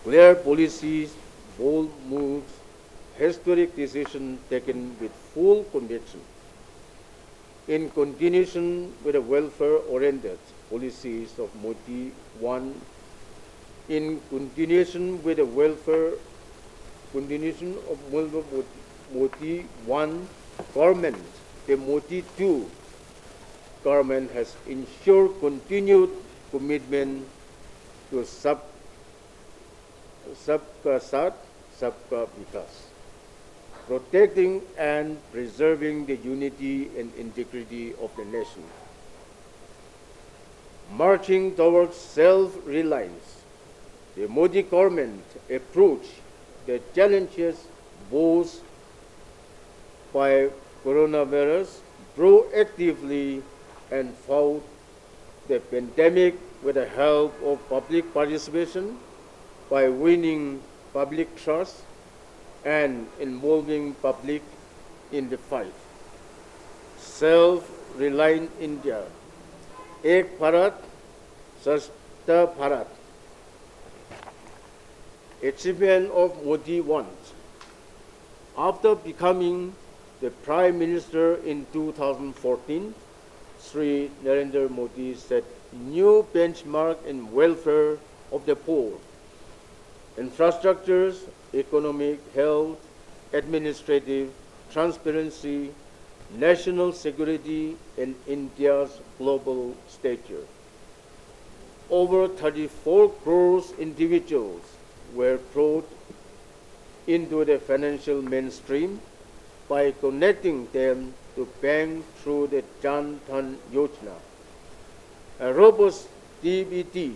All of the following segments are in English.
Clear policies, bold moves, historic decisions taken with full conviction. In continuation with the welfare-oriented policies of Modi I, in continuation with the continuation of Modi I government, the Modi II government has ensured continued commitment to Sabka Saath, Sabka Vikas, protecting and preserving the unity and integrity of the nation, marching towards self-reliance. The Modi government approached the challenges posed by coronavirus proactively and fought the pandemic with the help of public participation by winning public trust and involving public in the fight. Self-reliant India, Ek Bharat, Shashta Bharat, achievement of Modi I. After becoming the Prime Minister in 2014, Sri Narendra Modi set new benchmark in welfare of the poor, infrastructures, economic, health, administrative, transparency, national security, and India's global stature. Over 34 crores individuals were brought into the financial mainstream by connecting them to bank through the Jan Dhan Yojana. A robust DBT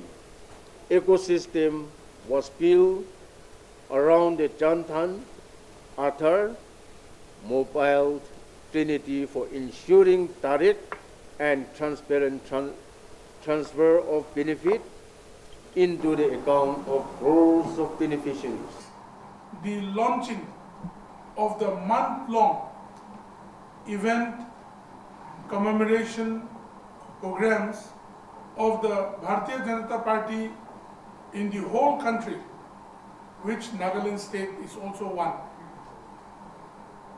ecosystem was built around the Jan Dhan Aadhaar mobile trinity for ensuring direct and transparent transfer of benefit into the account of crores of beneficiaries. The launching of the month-long event commemoration programs of the Bharatiya Janata Party in the whole country, which Nagaland state is also one.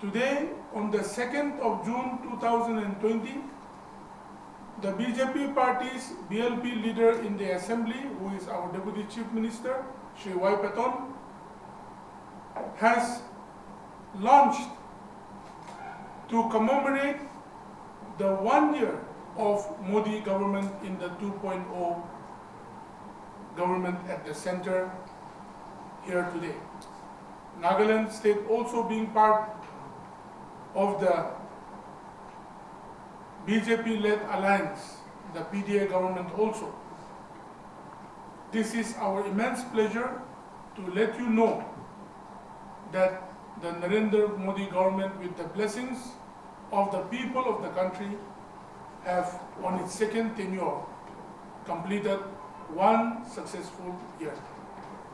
Today, on the 2nd of June 2020, the BJP party's BLP leader in the assembly, who is our Deputy Chief Minister, Shri Y. Paton, has launched to commemorate the 1 year of Modi government in the 2.0 government at the center here today. Nagaland state also being part of the BJP-led alliance, the PDA government also. This is our immense pleasure to let you know that the Narendra Modi government, with the blessings of the people of the country, have on its second tenure completed one successful year.